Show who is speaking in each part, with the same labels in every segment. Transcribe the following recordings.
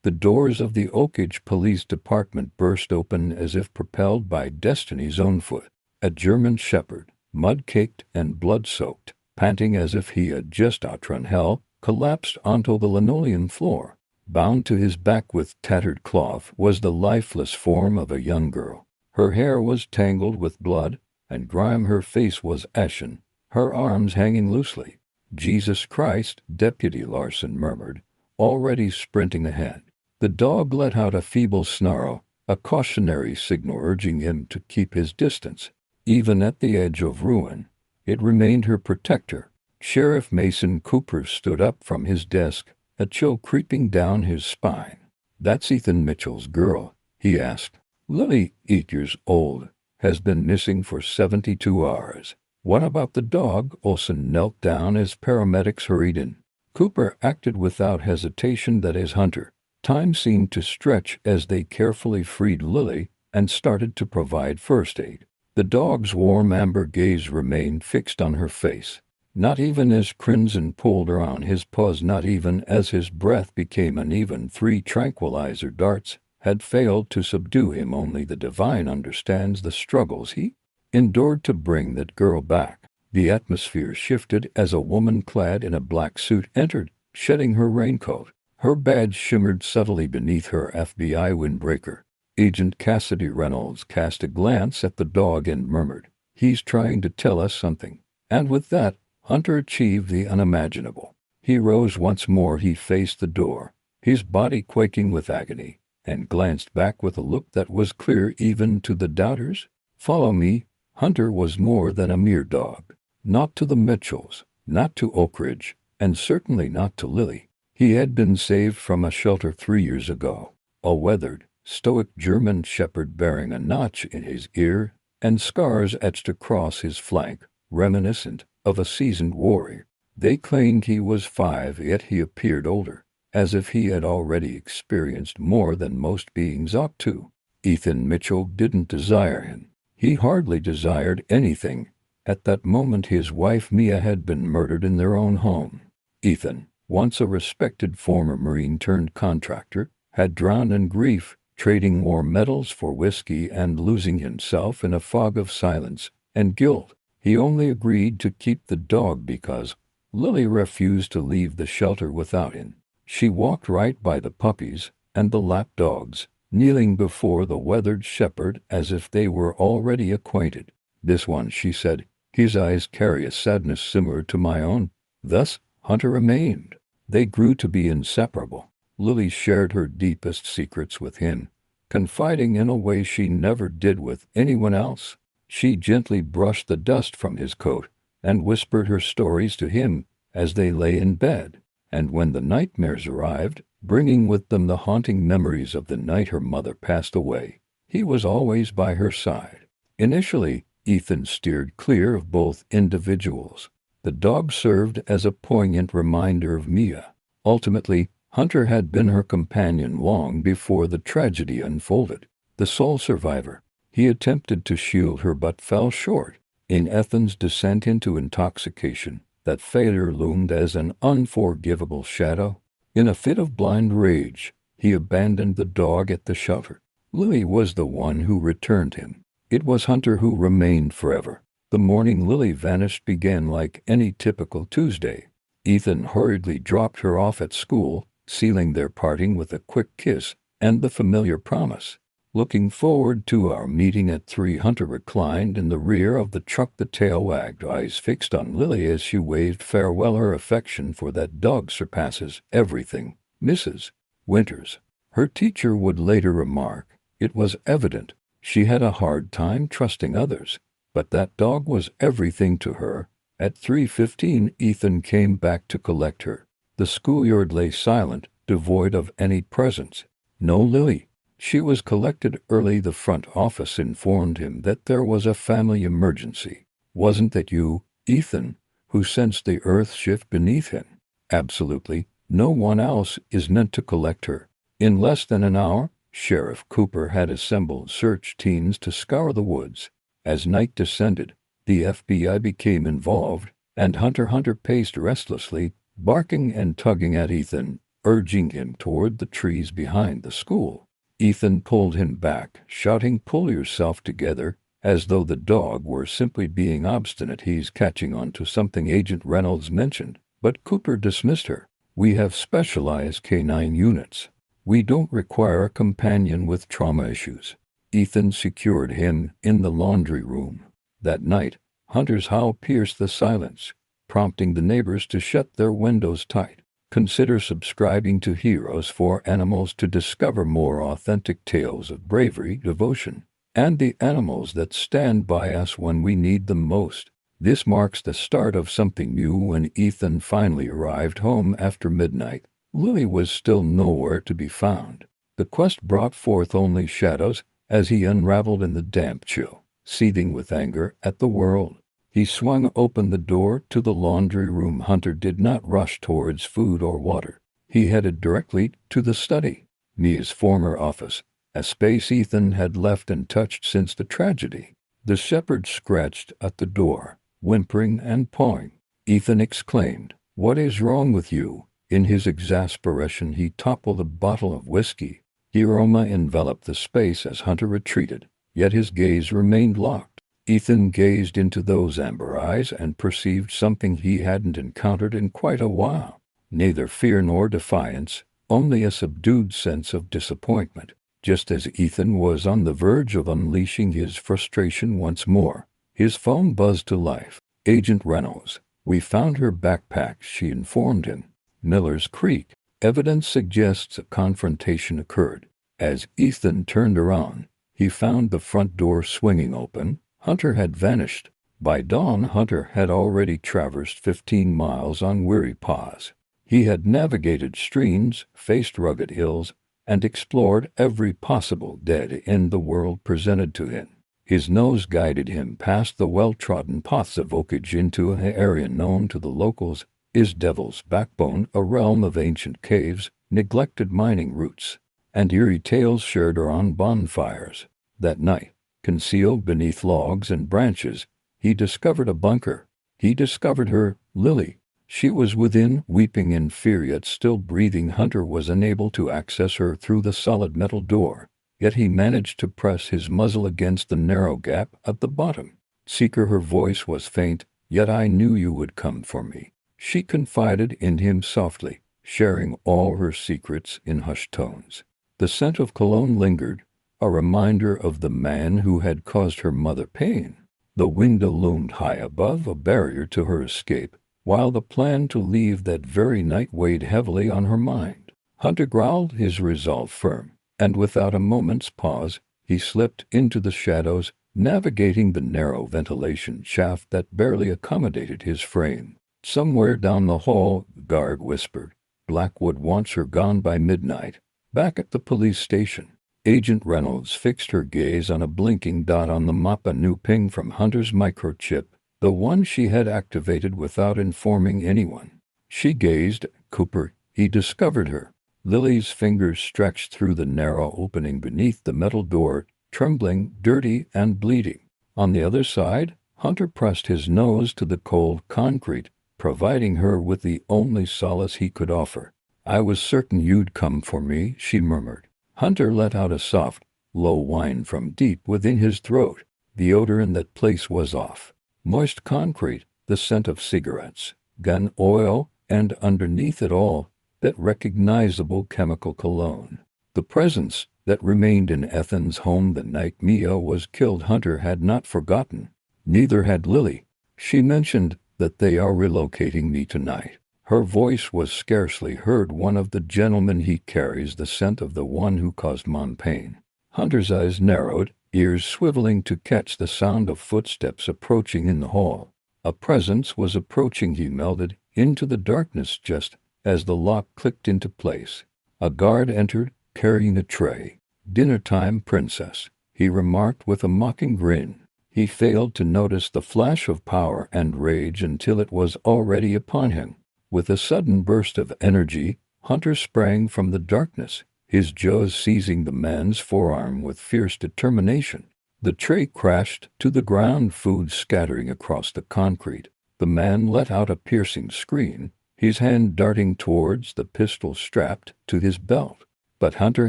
Speaker 1: The doors of the Oakage Police Department burst open as if propelled by destiny's own foot. A German shepherd, mud-caked and blood-soaked, panting as if he had just outrun hell, collapsed onto the linoleum floor. Bound to his back with tattered cloth was the lifeless form of a young girl. Her hair was tangled with blood and grime, her face was ashen, her arms hanging loosely. "Jesus Christ," Deputy Larson murmured, already sprinting ahead. The dog let out a feeble snarl, a cautionary signal urging him to keep his distance. Even at the edge of ruin, it remained her protector. Sheriff Mason Cooper stood up from his desk, a chill creeping down his spine. "That's Ethan Mitchell's girl?" he asked. "Lily, 8 years old, has been missing for 72 hours. What about the dog?" Olson knelt down as paramedics hurried in. Cooper acted without hesitation. "That is Hunter." Time seemed to stretch as they carefully freed Lily and started to provide first aid. The dog's warm amber gaze remained fixed on her face. Not even as crimson pulled around his paws, not even as his breath became uneven. 3 tranquilizer darts had failed to subdue him. Only the divine understands the struggles he endured to bring that girl back. The atmosphere shifted as a woman clad in a black suit entered, shedding her raincoat. Her badge shimmered subtly beneath her FBI windbreaker. Agent Cassidy Reynolds cast a glance at the dog and murmured, "He's trying to tell us something." And with that, Hunter achieved the unimaginable. He rose once more. He faced the door, his body quaking with agony, and glanced back with a look that was clear even to the doubters. "Follow me." Hunter was more than a mere dog. Not to the Mitchells, not to Oak Ridge, and certainly not to Lily. He had been saved from a shelter 3 years ago. A weathered, stoic German shepherd bearing a notch in his ear and scars etched across his flank, reminiscent of a seasoned warrior. They claimed he was 5, yet he appeared older, as if he had already experienced more than most beings ought to. Ethan Mitchell didn't desire him. He hardly desired anything. At that moment his wife Mia had been murdered in their own home. Ethan, once a respected former Marine turned contractor, had drowned in grief, trading war medals for whiskey and losing himself in a fog of silence and guilt. He only agreed to keep the dog because Lily refused to leave the shelter without him. She walked right by the puppies and the lap dogs, kneeling before the weathered shepherd as if they were already acquainted. "This one," she said, "his eyes carry a sadness similar to my own." Thus Hunter remained. They grew to be inseparable. Lily shared her deepest secrets with him, confiding in a way she never did with anyone else. She gently brushed the dust from his coat and whispered her stories to him as they lay in bed. And when the nightmares arrived, bringing with them the haunting memories of the night her mother passed away, he was always by her side. Initially, Ethan steered clear of both individuals. The dog served as a poignant reminder of Mia. Ultimately, Hunter had been her companion long before the tragedy unfolded. The sole survivor, he attempted to shield her but fell short. In Ethan's descent into intoxication, that failure loomed as an unforgivable shadow. In a fit of blind rage, he abandoned the dog at the shelter. Lily was the one who returned him. It was Hunter who remained forever. The morning Lily vanished began like any typical Tuesday. Ethan hurriedly dropped her off at school, sealing their parting with a quick kiss and the familiar promise, "Looking forward to our meeting at 3." Hunter reclined in the rear of the truck, the tail wagged, eyes fixed on Lily as she waved farewell. Her affection for that dog surpasses everything, Mrs. Winters, her teacher, would later remark. It was evident she had a hard time trusting others, but that dog was everything to her. At 3:15, Ethan came back to collect her. The schoolyard lay silent, devoid of any presence. No Lily. She was collected early. The front office informed him that there was a family emergency. "Wasn't that you, Ethan, who sensed the earth shift beneath him?" "Absolutely. No one else is meant to collect her." In less than an hour, Sheriff Cooper had assembled search teams to scour the woods. As night descended, the FBI became involved, and Hunter paced restlessly, barking and tugging at Ethan urging him toward the trees behind the school. Ethan pulled him back, shouting, "Pull yourself together," as though the dog were simply being obstinate. "He's catching on to something," Agent Reynolds mentioned, but Cooper dismissed her. "We have specialized canine units. We don't require a companion with trauma issues." Ethan secured him in the laundry room. That night, Hunter's howl pierced the silence, prompting the neighbors to shut their windows tight. Consider subscribing to Heroes for Animals to discover more authentic tales of bravery, devotion, and the animals that stand by us when we need them most. This marks the start of something new. When Ethan finally arrived home after midnight, Lily was still nowhere to be found. The quest brought forth only shadows as he unraveled in the damp chill, seething with anger at the world. He swung open the door to the laundry room. Hunter did not rush towards food or water. He headed directly to the study, Mia's former office, a space Ethan had left untouched since the tragedy. The shepherd scratched at the door, whimpering and pawing. Ethan exclaimed, "What is wrong with you?" In his exasperation, he toppled a bottle of whiskey. The aroma enveloped the space as Hunter retreated, yet his gaze remained locked. Ethan gazed into those amber eyes and perceived something he hadn't encountered in quite a while. Neither fear nor defiance, only a subdued sense of disappointment. Just as Ethan was on the verge of unleashing his frustration once more, his phone buzzed to life. "Agent Reynolds, we found her backpack," she informed him. "Miller's Creek. Evidence suggests a confrontation occurred." As Ethan turned around, he found the front door swinging open. Hunter had vanished. By dawn, Hunter had already traversed 15 miles on weary paws. He had navigated streams, faced rugged hills, and explored every possible dead end the world presented to him. His nose guided him past the well-trodden paths of Oakage into an area known to the locals as Devil's Backbone, a realm of ancient caves, neglected mining routes, and eerie tales shared around bonfires. That night, concealed beneath logs and branches, he discovered a bunker. He discovered her, Lily. She was within, weeping in fear yet still breathing. Hunter was unable to access her through the solid metal door, yet he managed to press his muzzle against the narrow gap at the bottom. "Seeker," her voice was faint, "yet I knew you would come for me." She confided in him softly, sharing all her secrets in hushed tones. The scent of cologne lingered, a reminder of the man who had caused her mother pain. The window loomed high above, a barrier to her escape, while the plan to leave that very night weighed heavily on her mind. Hunter growled, his resolve firm, and without a moment's pause, he slipped into the shadows, navigating the narrow ventilation shaft that barely accommodated his frame. Somewhere down the hall, the guard whispered, "Blackwood wants her gone by midnight." Back at the police station, Agent Reynolds fixed her gaze on a blinking dot on the map, a new ping from Hunter's microchip, the one she had activated without informing anyone. She gazed. "Cooper," he discovered her. Lily's fingers stretched through the narrow opening beneath the metal door, trembling, dirty, and bleeding. On the other side, Hunter pressed his nose to the cold concrete, providing her with the only solace he could offer. "I was certain you'd come for me," she murmured. Hunter let out a soft, low whine from deep within his throat. The odor in that place was off. Moist concrete, the scent of cigarettes, gun oil, and underneath it all, that recognizable chemical cologne. The presence that remained in Ethan's home the night Mia was killed. Hunter had not forgotten. Neither had Lily. "She mentioned that they are relocating me tonight." Her voice was scarcely heard. "One of the gentlemen he carries the scent of the one who caused Mon pain." Hunter's eyes narrowed, ears swiveling to catch the sound of footsteps approaching in the hall. A presence was approaching. He melted into the darkness just as the lock clicked into place. A guard entered, carrying a tray. "Dinner time, princess," he remarked with a mocking grin. He failed to notice the flash of power and rage until it was already upon him. With a sudden burst of energy, Hunter sprang from the darkness, his jaws seizing the man's forearm with fierce determination. The tray crashed to the ground, food scattering across the concrete. The man let out a piercing scream, his hand darting towards the pistol strapped to his belt. But Hunter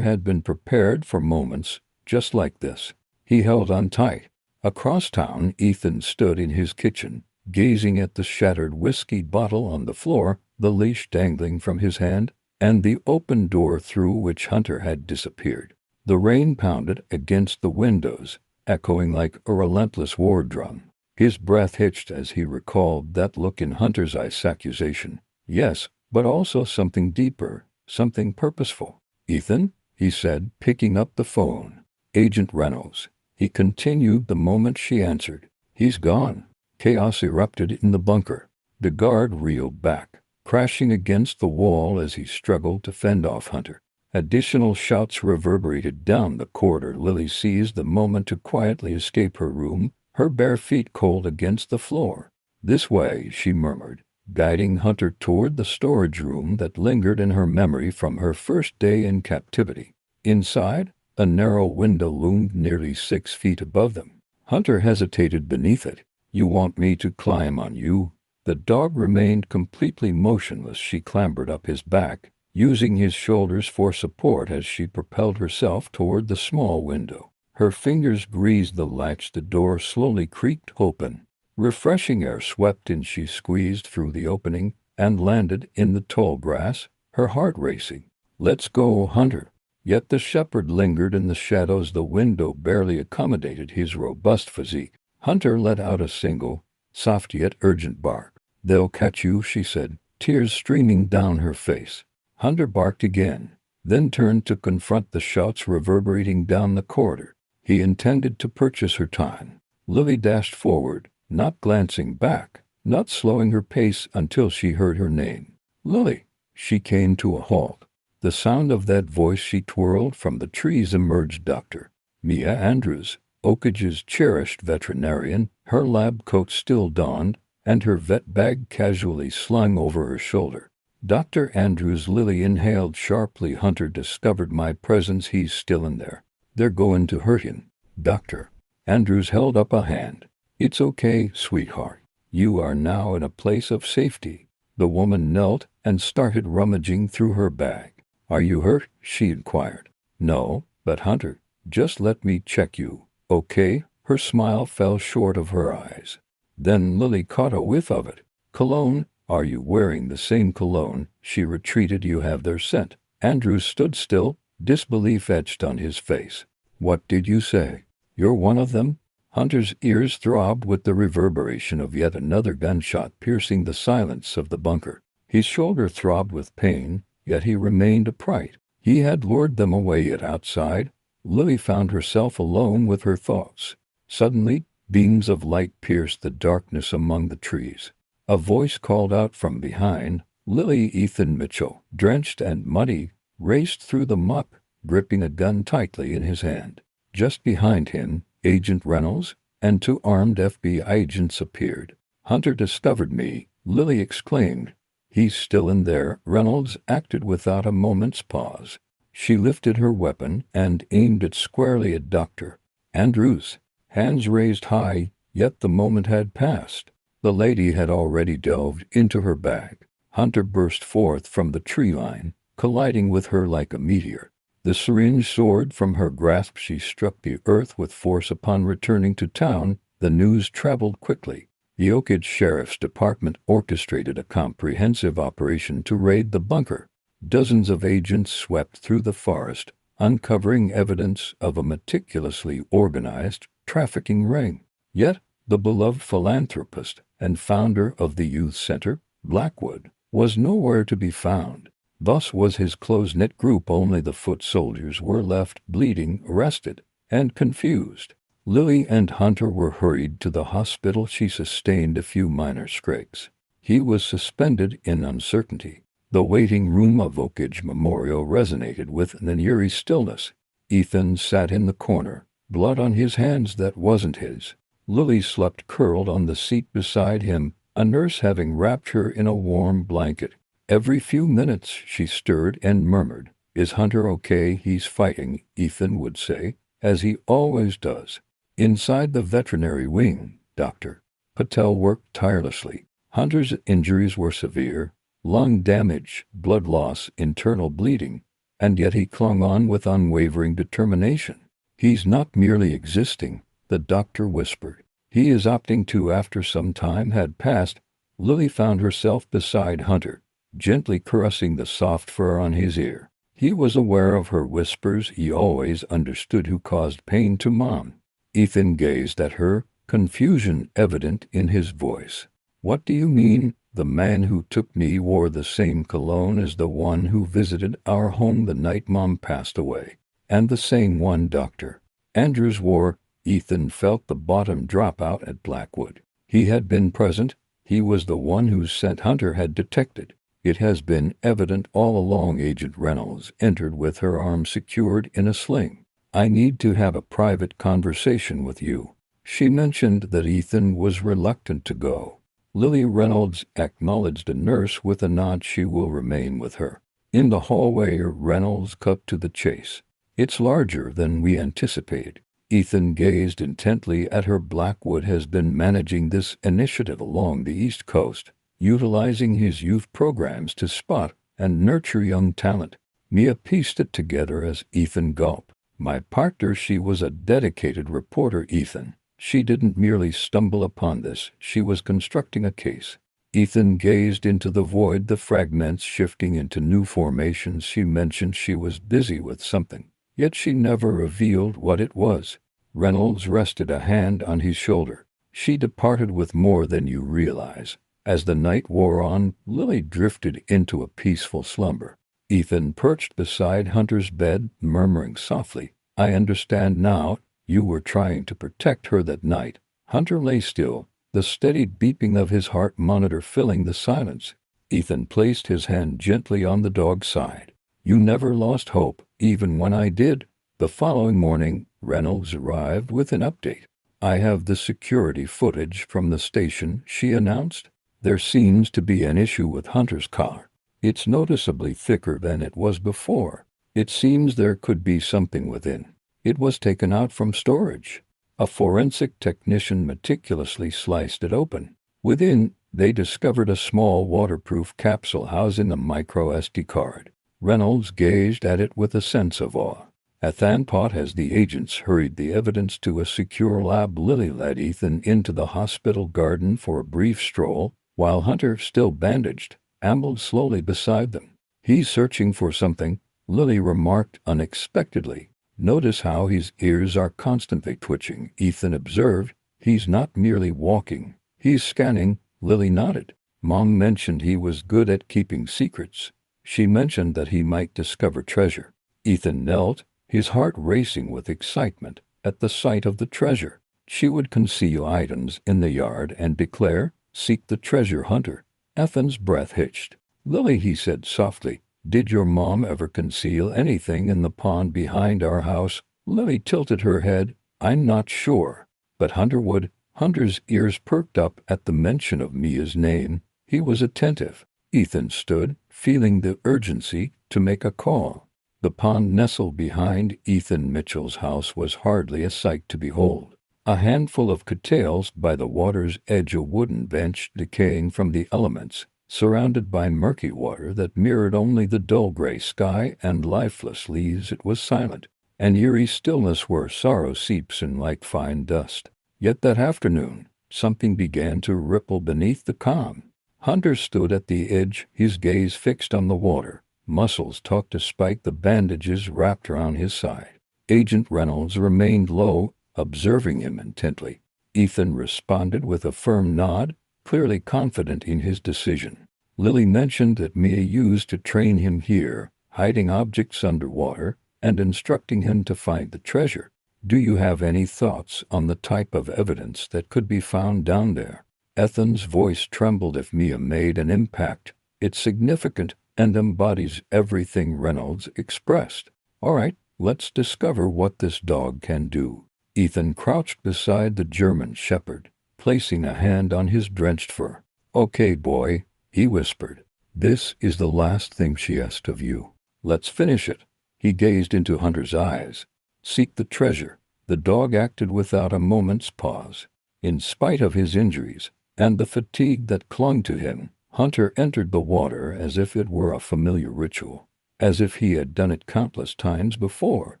Speaker 1: had been prepared for moments just like this. He held on tight. Across town, Ethan stood in his kitchen, gazing at the shattered whiskey bottle on the floor, the leash dangling from his hand, and the open door through which Hunter had disappeared. The rain pounded against the windows, echoing like a relentless war drum. His breath hitched as he recalled that look in Hunter's eyes. Accusation. Yes, but also something deeper, something purposeful. "Ethan?" he said, picking up the phone. "Agent Reynolds," he continued the moment she answered. "He's gone." Chaos erupted in the bunker. The guard reeled back, crashing against the wall as he struggled to fend off Hunter. Additional shouts reverberated down the corridor. Lily seized the moment to quietly escape her room, her bare feet cold against the floor. "This way," she murmured, guiding Hunter toward the storage room that lingered in her memory from her first day in captivity. Inside, a narrow window loomed nearly 6 feet above them. Hunter hesitated beneath it. "You want me to climb on you?" The dog remained completely motionless. She clambered up his back, using his shoulders for support as she propelled herself toward the small window. Her fingers greased the latch. The door slowly creaked open. Refreshing air swept in. She squeezed through the opening and landed in the tall grass, her heart racing. "Let's go, Hunter." Yet the shepherd lingered in the shadows. The window barely accommodated his robust physique. Hunter let out a single, soft yet urgent bark. "They'll catch you," she said, tears streaming down her face. Hunter barked again, then turned to confront the shouts reverberating down the corridor. He intended to purchase her time. Lily dashed forward, not glancing back, not slowing her pace until she heard her name. "Lily!" She came to a halt. The sound of that voice. She twirled from the trees. Emerged Dr. Mia Andrews, Oak Ridge's cherished veterinarian, her lab coat still donned, and her vet bag casually slung over her shoulder. "Dr. Andrews." Lily inhaled sharply. "Hunter discovered my presence. He's still in there. They're going to hurt him." Dr. Andrews held up a hand. "It's okay, sweetheart. You are now in a place of safety." The woman knelt and started rummaging through her bag. "Are you hurt?" she inquired. "No, but Hunter, just let me check you, okay?" Her smile fell short of her eyes. Then Lily caught a whiff of it. "Cologne? Are you wearing the same cologne?" She retreated. "You have their scent." Andrews stood still, disbelief etched on his face. "What did you say? You're one of them?" Hunter's ears throbbed with the reverberation of yet another gunshot piercing the silence of the bunker. His shoulder throbbed with pain, yet he remained upright. He had lured them away, yet outside, Lily found herself alone with her thoughts. Suddenly, beams of light pierced the darkness among the trees. A voice called out from behind. "Lily!" Ethan Mitchell, drenched and muddy, raced through the muck, gripping a gun tightly in his hand. Just behind him, Agent Reynolds and 2 armed FBI agents appeared. "Hunter discovered me," Lily exclaimed. "He's still in there." Reynolds acted without a moment's pause. She lifted her weapon and aimed it squarely at Dr. Andrews, hands raised high, yet the moment had passed. The lady had already delved into her bag. Hunter burst forth from the tree line, colliding with her like a meteor. The syringe soared from her grasp. She struck the earth with force. Upon returning to town, the news traveled quickly. The Oak Ridge Sheriff's Department orchestrated a comprehensive operation to raid the bunker. Dozens of agents swept through the forest, uncovering evidence of a meticulously organized trafficking ring. Yet, the beloved philanthropist and founder of the youth center, Blackwood, was nowhere to be found. Thus was his close-knit group. Only the foot soldiers were left, bleeding, arrested, and confused. Lily and Hunter were hurried to the hospital. She sustained a few minor scrapes. He was suspended in uncertainty. The waiting room of Oak Ridge Memorial resonated with an eerie stillness. Ethan sat in the corner, blood on his hands that wasn't his. Lily slept curled on the seat beside him, a nurse having wrapped her in a warm blanket. Every few minutes she stirred and murmured, "Is Hunter okay? He's fighting," Ethan would say, "as he always does." Inside the veterinary wing, Dr. Patel worked tirelessly. Hunter's injuries were severe, Lung damage, blood loss, internal bleeding. And yet he clung on with unwavering determination. He's not merely existing, the doctor whispered. He is opting to. After some time had passed, Lily found herself beside Hunter, gently caressing the soft fur on his ear. He was aware of her whispers. He always understood who caused pain to Mom. Ethan gazed at her, confusion evident in his voice. What do you mean? The man who took me wore the same cologne as the one who visited our home the night Mom passed away. And the same one Dr. Andrews wore. Ethan felt the bottom drop out at Blackwood. He had been present. He was the one whose scent Hunter had detected. It has been evident all along. Agent Reynolds entered with her arm secured in a sling. I need to have a private conversation with you. She mentioned that Ethan was reluctant to go. Lily Reynolds acknowledged a nurse with a nod. She will remain with her. In the hallway, Reynolds cut to the chase. It's larger than we anticipated. Ethan gazed intently at her. Blackwood has been managing this initiative along the East Coast, utilizing his youth programs to spot and nurture young talent. Mia pieced it together as Ethan gulped. My partner, she was a dedicated reporter, Ethan. She didn't merely stumble upon this, she was constructing a case. Ethan gazed into the void, the fragments shifting into new formations. She mentioned she was busy with something, yet she never revealed what it was. Reynolds rested a hand on his shoulder. She departed with more than you realize. As the night wore on, Lily drifted into a peaceful slumber. Ethan perched beside Hunter's bed, murmuring softly, I understand now. You were trying to protect her that night. Hunter lay still, the steady beeping of his heart monitor filling the silence. Ethan placed his hand gently on the dog's side. You never lost hope, even when I did. The following morning, Reynolds arrived with an update. I have the security footage from the station, she announced. There seems to be an issue with Hunter's collar. It's noticeably thicker than it was before. It seems there could be something within. It was taken out from storage. A forensic technician meticulously sliced it open. Within, they discovered a small waterproof capsule housing a micro SD card. Reynolds gazed at it with a sense of awe. At Thanpot, as the agents hurried the evidence to a secure lab, Lily led Ethan into the hospital garden for a brief stroll, while Hunter, still bandaged, ambled slowly beside them. He's searching for something, Lily remarked unexpectedly. Notice how his ears are constantly twitching, Ethan observed. He's not merely walking, he's scanning. Lily nodded. Mom mentioned he was good at keeping secrets. She mentioned that he might discover treasure. Ethan knelt, his heart racing with excitement at the sight of the treasure. She would conceal items in the yard and declare, seek the treasure hunter. Ethan's breath hitched. Lily, he said softly, did your mom ever conceal anything in the pond behind our house? Lily tilted her head. I'm not sure. But Hunter would. Hunter's ears perked up at the mention of Mia's name. He was attentive. Ethan stood, feeling the urgency to make a call. The pond nestled behind Ethan Mitchell's house was hardly a sight to behold. A handful of cattails by the water's edge, a wooden bench decaying from the elements, surrounded by murky water that mirrored only the dull gray sky and lifeless leaves. It was silent, an eerie stillness where sorrow seeps in like fine dust. Yet that afternoon, something began to ripple beneath the calm. Hunter stood at the edge, his gaze fixed on the water, muscles taut despite the bandages wrapped around his side. Agent Reynolds remained low, observing him intently. Ethan responded with a firm nod, clearly confident in his decision. Lily mentioned that Mia used to train him here, hiding objects underwater and instructing him to find the treasure. Do you have any thoughts on the type of evidence that could be found down there? Ethan's voice trembled. If Mia made an impact, it's significant and embodies everything Reynolds expressed. All right, let's discover what this dog can do. Ethan crouched beside the German shepherd, placing a hand on his drenched fur. Okay, boy, he whispered. This is the last thing she asked of you. Let's finish it. He gazed into Hunter's eyes. Seek the treasure. The dog acted without a moment's pause. In spite of his injuries and the fatigue that clung to him, Hunter entered the water as if it were a familiar ritual, as if he had done it countless times before.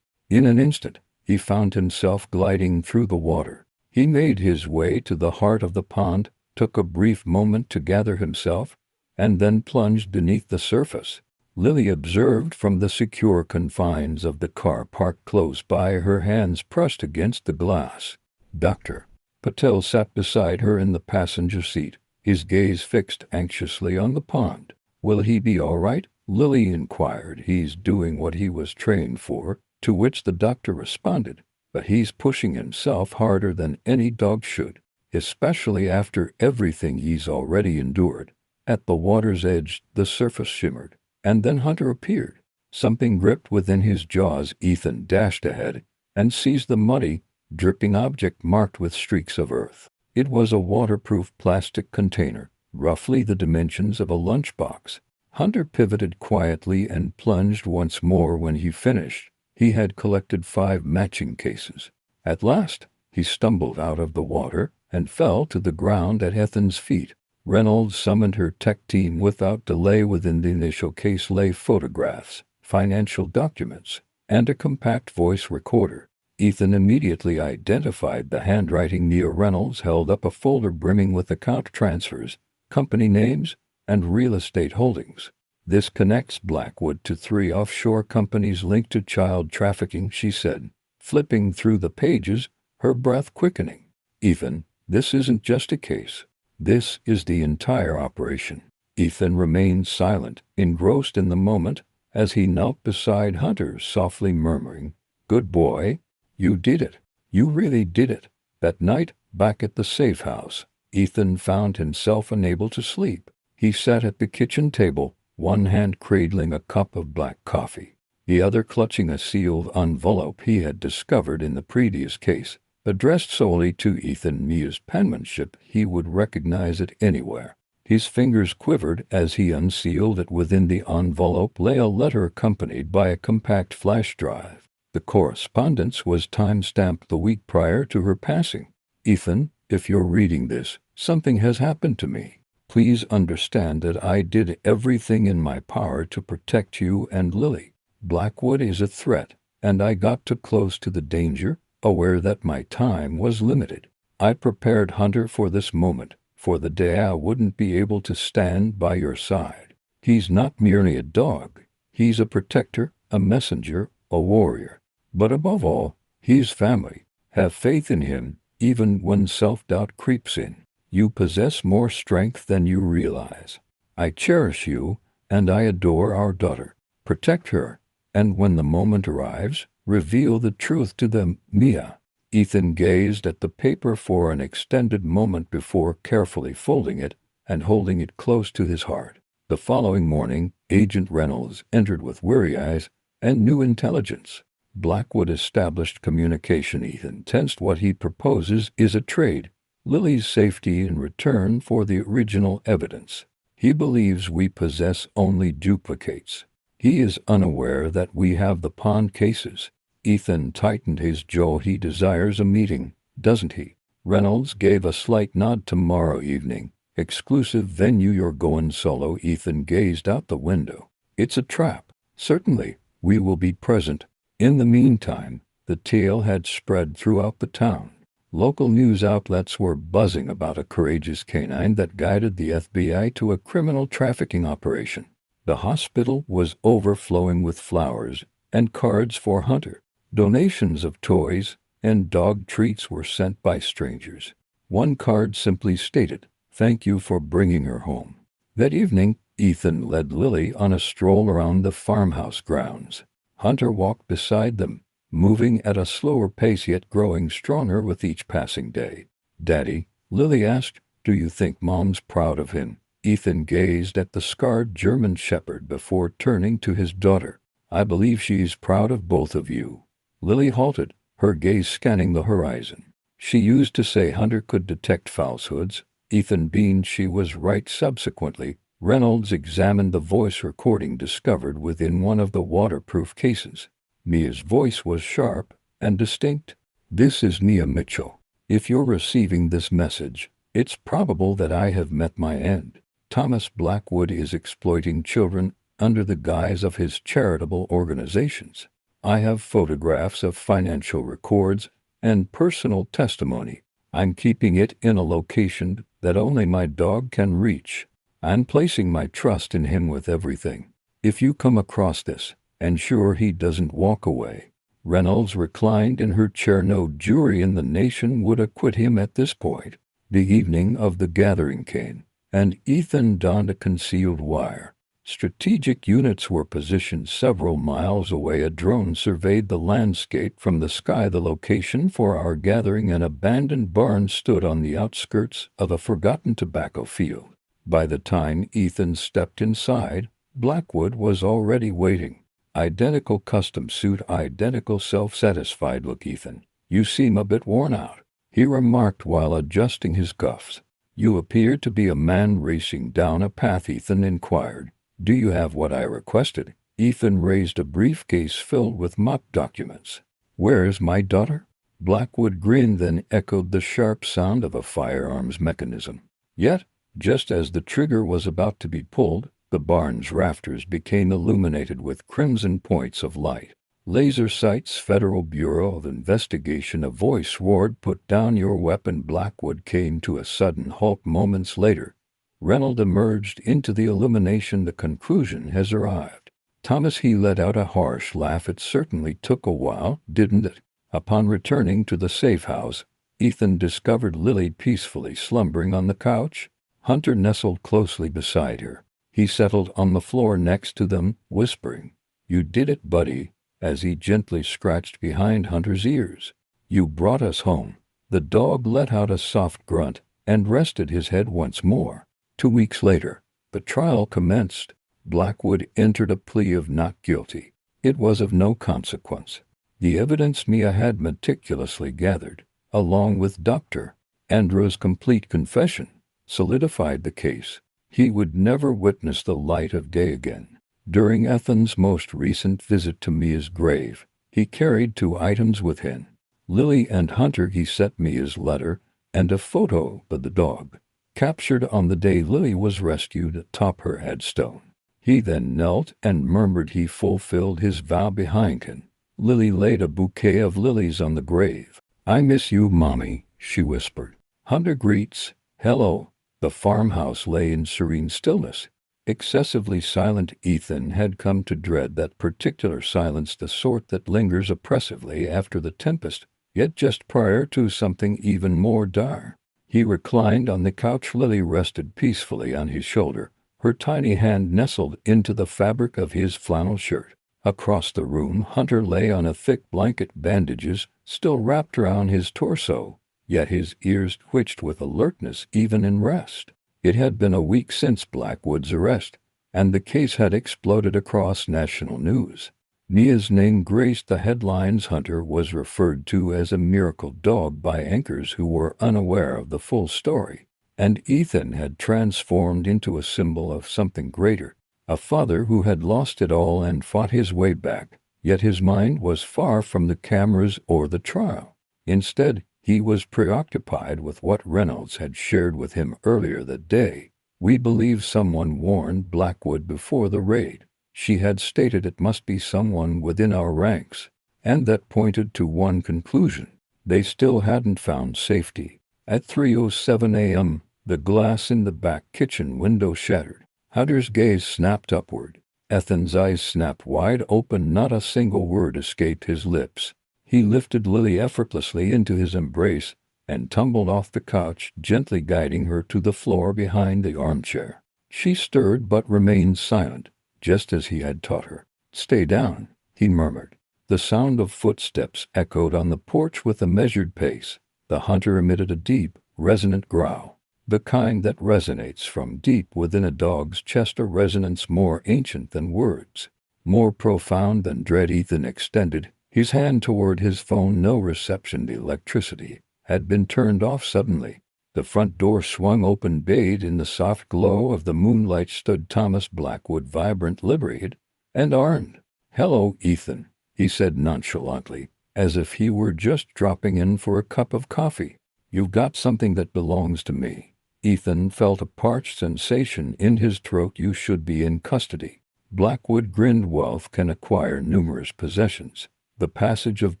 Speaker 1: In an instant, he found himself gliding through the water. He made his way to the heart of the pond, took a brief moment to gather himself, and then plunged beneath the surface. Lily observed from the secure confines of the car parked close by, her hands pressed against the glass. Dr. Patel sat beside her in the passenger seat, his gaze fixed anxiously on the pond. "Will he be all right?" Lily inquired. "He's doing what he was trained for," to which the doctor responded, "but he's pushing himself harder than any dog should, especially after everything he's already endured." At the water's edge, the surface shimmered, and then Hunter appeared. Something gripped within his jaws. Ethan dashed ahead and seized the muddy, dripping object marked with streaks of earth. It was a waterproof plastic container, roughly the dimensions of a lunchbox. Hunter pivoted quietly and plunged once more. When he finished, he had collected 5 matching cases. At last, he stumbled out of the water and fell to the ground at Ethan's feet. Reynolds summoned her tech team without delay. Within the initial case lay photographs, financial documents, and a compact voice recorder. Ethan immediately identified the handwriting. Mia Reynolds held up a folder brimming with account transfers, company names, and real estate holdings. "This connects Blackwood to 3 offshore companies linked to child trafficking," she said, flipping through the pages, her breath quickening. "Ethan, this isn't just a case. This is the entire operation." Ethan remained silent, engrossed in the moment, as he knelt beside Hunter, softly murmuring, "Good boy. You did it. You really did it." That night, back at the safe house, Ethan found himself unable to sleep. He sat at the kitchen table, one hand cradling a cup of black coffee, the other clutching a sealed envelope he had discovered in the previous case, addressed solely to Ethan. Mia's penmanship, he would recognize it anywhere. His fingers quivered as he unsealed it. Within the envelope lay a letter accompanied by a compact flash drive. The correspondence was time-stamped the week prior to her passing. "Ethan, if you're reading this, something has happened to me. Please understand that I did everything in my power to protect you and Lily. Blackwood is a threat, and I got too close to the danger, aware that my time was limited. I prepared Hunter for this moment, for the day I wouldn't be able to stand by your side. He's not merely a dog. He's a protector, a messenger, a warrior. But above all, he's family. Have faith in him, even when self-doubt creeps in. You possess more strength than you realize. I cherish you, and I adore our daughter. Protect her, and when the moment arrives, reveal the truth to them, Mia." Ethan gazed at the paper for an extended moment before carefully folding it and holding it close to his heart. The following morning, Agent Reynolds entered with weary eyes and new intelligence. Blackwood established communication. Ethan tensed. "What he proposes is a trade. Lily's safety in return for the original evidence. He believes we possess only duplicates. He is unaware that we have the pond cases." Ethan tightened his jaw. "He desires a meeting, doesn't he?" Reynolds gave a slight nod. "Tomorrow evening. Exclusive venue. You're going solo." Ethan gazed out the window. "It's a trap." "Certainly, we will be present." In the meantime, the tale had spread throughout the town. Local news outlets were buzzing about a courageous canine that guided the FBI to a criminal trafficking operation. The hospital was overflowing with flowers and cards for Hunter. Donations of toys and dog treats were sent by strangers. One card simply stated, "Thank you for bringing her home." That evening, Ethan led Lily on a stroll around the farmhouse grounds. Hunter walked beside them, moving at a slower pace yet growing stronger with each passing day. "Daddy," Lily asked, "do you think Mom's proud of him?" Ethan gazed at the scarred German shepherd before turning to his daughter. "I believe she's proud of both of you." Lily halted, her gaze scanning the horizon. She used to say Hunter could detect falsehoods. Ethan beamed. She was right. Subsequently, Reynolds examined the voice recording discovered within one of the waterproof cases. Mia's voice was sharp and distinct. "This is Mia Mitchell. If you're receiving this message, it's probable that I have met my end. Thomas Blackwood is exploiting children under the guise of his charitable organizations. I have photographs of financial records and personal testimony. I'm keeping it in a location that only my dog can reach. I'm placing my trust in him with everything. If you come across this, ensure he doesn't walk away." Reynolds reclined in her chair. No jury in the nation would acquit him at this point. The evening of the gathering came, and Ethan donned a concealed wire. Strategic units were positioned several miles away. A drone surveyed the landscape from the sky. The location for our gathering, an abandoned barn, stood on the outskirts of a forgotten tobacco field. By the time Ethan stepped inside, Blackwood was already waiting. Identical custom suit, identical self-satisfied look. "Ethan, you seem a bit worn out," he remarked while adjusting his cuffs. "You appear to be a man racing down a path," Ethan inquired. "Do you have what I requested?" Ethan raised a briefcase filled with mock documents. "Where's my daughter?" Blackwood grinned, then echoed the sharp sound of a firearms mechanism. Yet, just as the trigger was about to be pulled, the barn's rafters became illuminated with crimson points of light. "Laser sights, Federal Bureau of Investigation," a voice roared. "Put down your weapon." Blackwood came to a sudden halt moments later. Reynolds emerged into the illumination. "The conclusion has arrived." "Thomas," he let out a harsh laugh. "It certainly took a while, didn't it?" Upon returning to the safe house, Ethan discovered Lily peacefully slumbering on the couch. Hunter nestled closely beside her. He settled on the floor next to them, whispering, "You did it, buddy," as he gently scratched behind Hunter's ears. "You brought us home." The dog let out a soft grunt and rested his head once more. 2 weeks later, the trial commenced. Blackwood entered a plea of not guilty. It was of no consequence. The evidence Mia had meticulously gathered, along with Dr. Andrew's complete confession, solidified the case. He would never witness the light of day again. During Ethan's most recent visit to Mia's grave, he carried 2 items with him: Lily and Hunter. He set Mia's letter and a photo of the dog, captured on the day Lily was rescued, atop her headstone. He then knelt and murmured he fulfilled his vow behind him. Lily laid a bouquet of lilies on the grave. "I miss you, Mommy," she whispered. Hunter greets, "Hello." The farmhouse lay in serene stillness. Excessively silent, Ethan had come to dread that particular silence, the sort that lingers oppressively after the tempest, yet just prior to something even more dire. He reclined on the couch. Lily rested peacefully on his shoulder, her tiny hand nestled into the fabric of his flannel shirt. Across the room, Hunter lay on a thick blanket, bandages still wrapped around his torso, yet his ears twitched with alertness even in rest. It had been a week since Blackwood's arrest, and the case had exploded across national news. Mia's name graced the headlines. Hunter was referred to as a miracle dog by anchors who were unaware of the full story, and Ethan had transformed into a symbol of something greater, a father who had lost it all and fought his way back. Yet his mind was far from the cameras or the trial. Instead, he was preoccupied with what Reynolds had shared with him earlier that day. "We believe someone warned Blackwood before the raid." She had stated it must be someone within our ranks, and that pointed to one conclusion: they still hadn't found safety. At 3:07 a.m., the glass in the back kitchen window shattered. Hunter's gaze snapped upward. Ethan's eyes snapped wide open. Not a single word escaped his lips. He lifted Lily effortlessly into his embrace and tumbled off the couch, gently guiding her to the floor behind the armchair. She stirred but remained silent, just as he had taught her. "Stay down," he murmured. The sound of footsteps echoed on the porch with a measured pace. The hunter emitted a deep, resonant growl, the kind that resonates from deep within a dog's chest, a resonance more ancient than words, more profound than dread. Ethan extended his hand toward his phone. No reception. The electricity had been turned off suddenly. The front door swung open. Bathed in the soft glow of the moonlight stood Thomas Blackwood, vibrant, liberated, and armed. "Hello, Ethan," he said nonchalantly, as if he were just dropping in for a cup of coffee. "You've got something that belongs to me." Ethan felt a parched sensation in his throat. You should be in custody. Blackwood grinned. Wealth can acquire numerous possessions. The passage of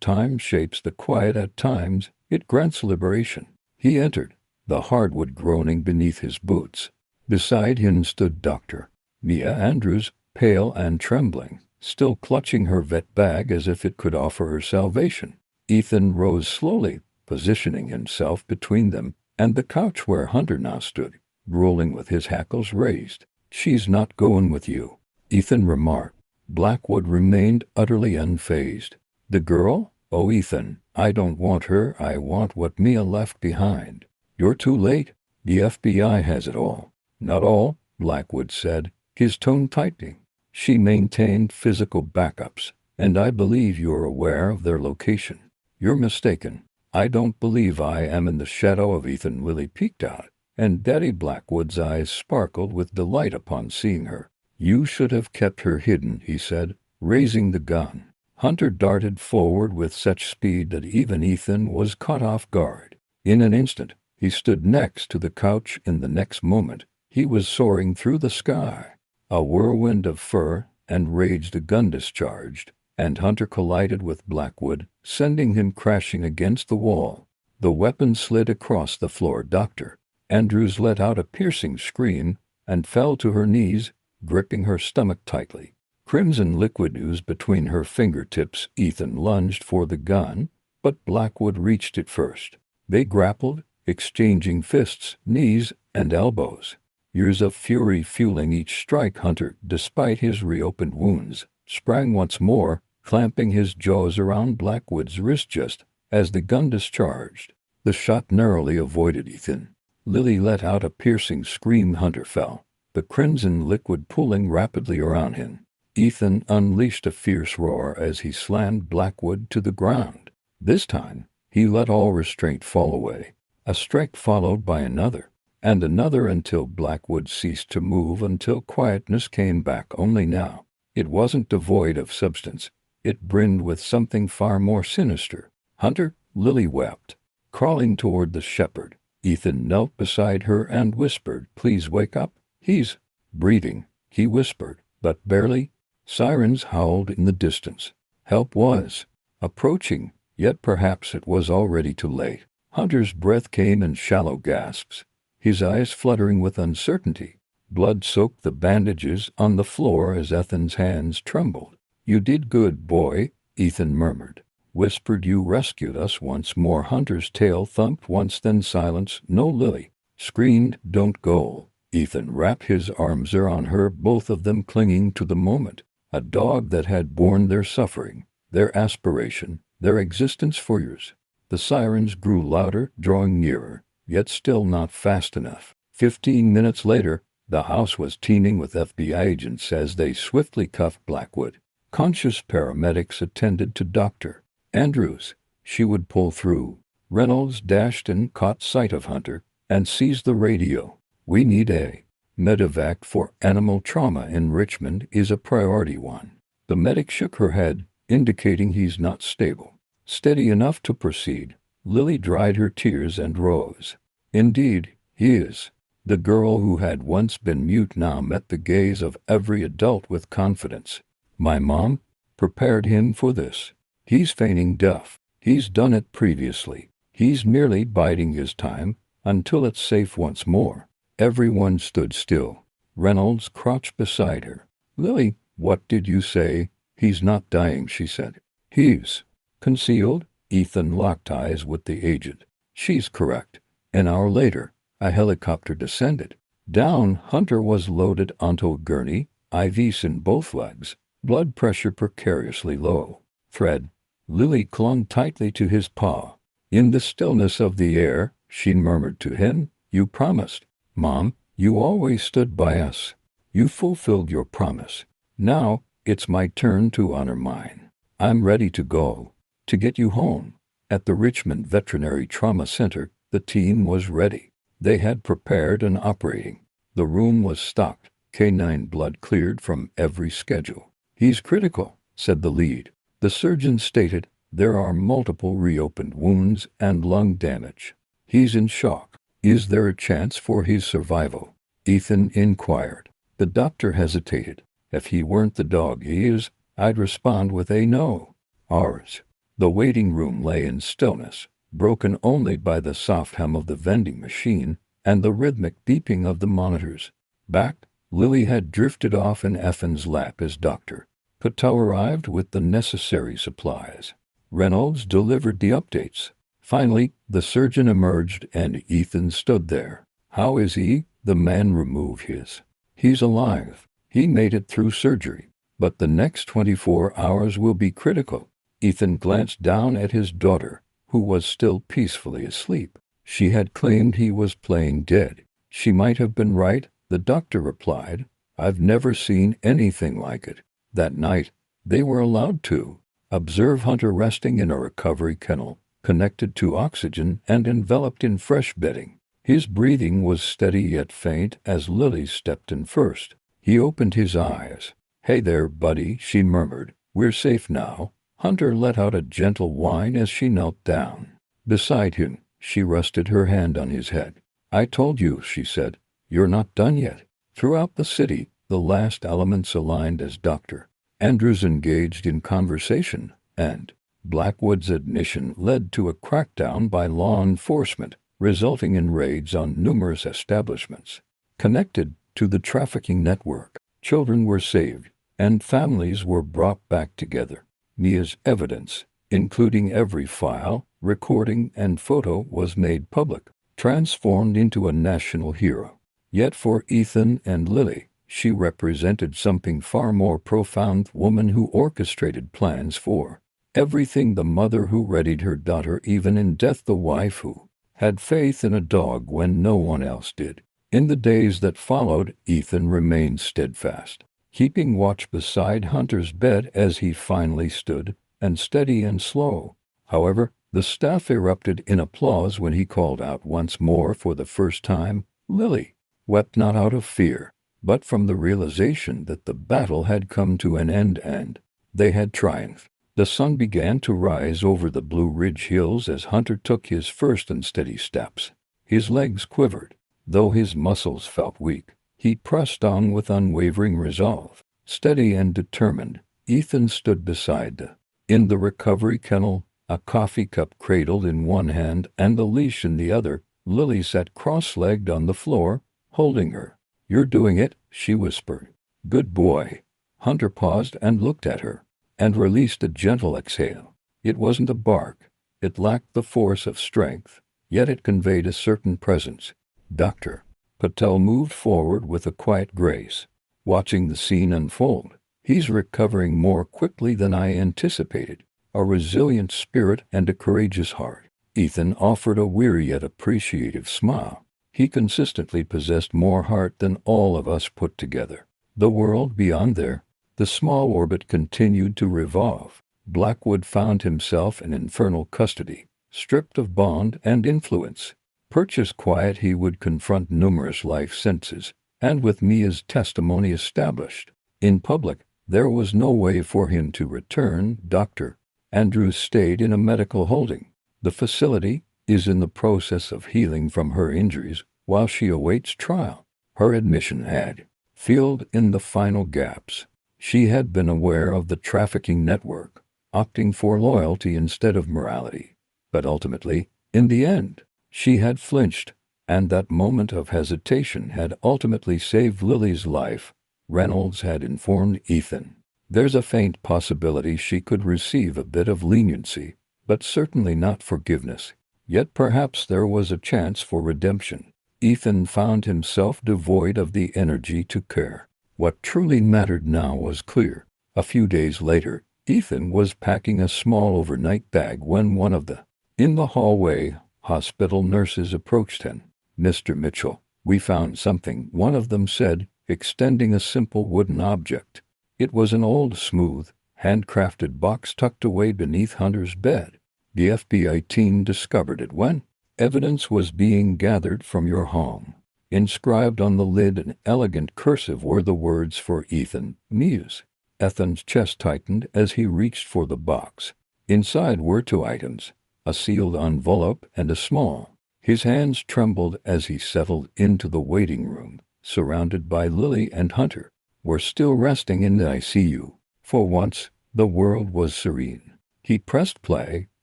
Speaker 1: time shapes the quiet at times. It grants liberation. He entered, the hardwood groaning beneath his boots. Beside him stood Dr. Mia Andrews, pale and trembling, still clutching her vet bag as if it could offer her salvation. Ethan rose slowly, positioning himself between them and the couch where Hunter now stood, rolling with his hackles raised. "She's not going with you," Ethan remarked. Blackwood remained utterly unfazed. "The girl? Oh, Ethan, I don't want her. I want what Mia left behind." "You're too late. The FBI has it all." "Not all," Blackwood said, his tone tightening. "She maintained physical backups, and I believe you're aware of their location." "You're mistaken. I don't believe I am." In the shadow of Ethan, Lily peeked out, and Daddy Blackwood's eyes sparkled with delight upon seeing her. "You should have kept her hidden," he said, raising the gun. Hunter darted forward with such speed that even Ethan was caught off guard. In an instant, he stood next to the couch. In the next moment, he was soaring through the sky. A whirlwind of fur and rage. The gun discharged, and Hunter collided with Blackwood, sending him crashing against the wall. The weapon slid across the floor. Dr. Andrews let out a piercing scream and fell to her knees, gripping her stomach tightly. Crimson liquid oozed between her fingertips. Ethan lunged for the gun, but Blackwood reached it first. They grappled, exchanging fists, knees, and elbows. Years of fury fueling each strike. Hunter, despite his reopened wounds, sprang once more, clamping his jaws around Blackwood's wrist just as the gun discharged. The shot narrowly avoided Ethan. Lily let out a piercing scream. Hunter fell, the crimson liquid pooling rapidly around him. Ethan unleashed a fierce roar as he slammed Blackwood to the ground. This time, he let all restraint fall away. A strike followed by another, and another until Blackwood ceased to move, until quietness came back. Only now, it wasn't devoid of substance. It brimmed with something far more sinister. "Hunter," Lily wept. Crawling toward the shepherd, Ethan knelt beside her and whispered, "Please wake up. He's breathing," he whispered, but barely. Sirens howled in the distance. Help was approaching, yet perhaps it was already too late. Hunter's breath came in shallow gasps, his eyes fluttering with uncertainty. Blood soaked the bandages on the floor as Ethan's hands trembled. "You did good, boy," Ethan murmured. Whispered, "You rescued us." Once more Hunter's tail thumped once, then silence. "No," Lily screamed. "Don't go." Ethan wrapped his arms around her, both of them clinging to the moment. A dog that had borne their suffering, their aspiration, their existence for years. The sirens grew louder, drawing nearer, yet still not fast enough. 15 minutes later, the house was teeming with FBI agents as they swiftly cuffed Blackwood. Conscious paramedics attended to Dr. Andrews. She would pull through. Reynolds dashed and caught sight of Hunter and seized the radio. "We need a medevac for animal trauma in Richmond is a priority one." The medic shook her head, indicating he's not stable. Steady enough to proceed. Lily dried her tears and rose. "Indeed, he is." The girl who had once been mute now met the gaze of every adult with confidence. "My mom prepared him for this. He's feigning death. He's done it previously. He's merely biding his time until it's safe once more." Everyone stood still. Reynolds crouched beside her. "Lily, what did you say?" "He's not dying," she said. "He's concealed." Ethan locked eyes with the agent. "She's correct." An hour later, a helicopter descended. Down, Hunter was loaded onto a gurney, IVs in both legs, blood pressure precariously low. "Fred." Lily clung tightly to his paw. In the stillness of the air, she murmured to him, "You promised. Mom, you always stood by us. You fulfilled your promise. Now, it's my turn to honor mine. I'm ready to go. To get you home." At the Richmond Veterinary Trauma Center, the team was ready. They had prepared an operating. The room was stocked, canine blood cleared from every schedule. "He's critical," said the lead. The surgeon stated, "There are multiple reopened wounds and lung damage. He's in shock." Is there a chance for his survival? Ethan inquired. The doctor hesitated. If he weren't the dog he is, I'd respond with a no. Ours. The waiting room lay in stillness, broken only by the soft hum of the vending machine and the rhythmic beeping of the monitors. Back, Lily had drifted off in Effen's lap as Dr. Patel arrived with the necessary supplies. Reynolds delivered the updates. Finally, the surgeon emerged and Ethan stood there. How is he? The man removed his. He's alive. He made it through surgery. But the next 24 hours will be critical. Ethan glanced down at his daughter, who was still peacefully asleep. She had claimed he was playing dead. She might have been right, the doctor replied. I've never seen anything like it. That night, they were allowed to observe Hunter resting in a recovery kennel, connected to oxygen and enveloped in fresh bedding. His breathing was steady yet faint as Lily stepped in first. He opened his eyes. Hey there, buddy, she murmured. We're safe now. Hunter let out a gentle whine as she knelt down beside him. She rested her hand on his head. I told you, she said. You're not done yet. Throughout the city, the last elements aligned as Dr. Andrews engaged in conversation, and Blackwood's admission led to a crackdown by law enforcement, resulting in raids on numerous establishments connected to the trafficking network. Children were saved, and families were brought back together. Mia's evidence, including every file, recording, and photo, was made public, transformed into a national hero. Yet for Ethan and Lily, she represented something far more profound, woman who orchestrated plans for everything, the mother who readied her daughter even in death, the wife who had faith in a dog when no one else did. In the days that followed, Ethan remained steadfast, keeping watch beside Hunter's bed as he finally stood, and steady and slow. However, the staff erupted in applause when he called out once more for the first time. Lily wept not out of fear, but from the realization that the battle had come to an end and they had triumphed. The sun began to rise over the Blue Ridge Hills as Hunter took his first unsteady steps. His legs quivered. Though his muscles felt weak, he pressed on with unwavering resolve. Steady and determined, Ethan stood beside in the recovery kennel, a coffee cup cradled in one hand and the leash in the other. Lily sat cross-legged on the floor, holding her. You're doing it, she whispered. Good boy. Hunter paused and looked at her, and released a gentle exhale. It wasn't a bark. It lacked the force of strength, yet it conveyed a certain presence. Dr. Patel moved forward with a quiet grace, watching the scene unfold. He's recovering more quickly than I anticipated. A resilient spirit and a courageous heart. Ethan offered a weary yet appreciative smile. He consistently possessed more heart than all of us put together. The world beyond there, the small orbit continued to revolve. Blackwood found himself in infernal custody, stripped of bond and influence. Purchased quiet, he would confront numerous life sentences, and with Mia's testimony established in public, there was no way for him to return. Dr. Andrews stayed in a medical holding. The facility is in the process of healing from her injuries while she awaits trial. Her admission had filled in the final gaps. She had been aware of the trafficking network, opting for loyalty instead of morality. But ultimately, in the end, she had flinched, and that moment of hesitation had ultimately saved Lily's life. Reynolds had informed Ethan. There's a faint possibility she could receive a bit of leniency, but certainly not forgiveness. Yet perhaps there was a chance for redemption. Ethan found himself devoid of the energy to care. What truly mattered now was clear. A few days later, Ethan was packing a small overnight bag when one of the in the hallway hospital nurses approached him. Mr. Mitchell, we found something, one of them said, extending a simple wooden object. It was an old, smooth, handcrafted box tucked away beneath Hunter's bed. The FBI team discovered it when evidence was being gathered from your home. Inscribed on the lid in elegant cursive were the words for Ethan, Muse. Ethan's chest tightened as he reached for the box. Inside were two items, a sealed envelope and a small His hands trembled as he settled into the waiting room, surrounded by Lily and Hunter. "We're still resting in the ICU." For once, the world was serene. He pressed play,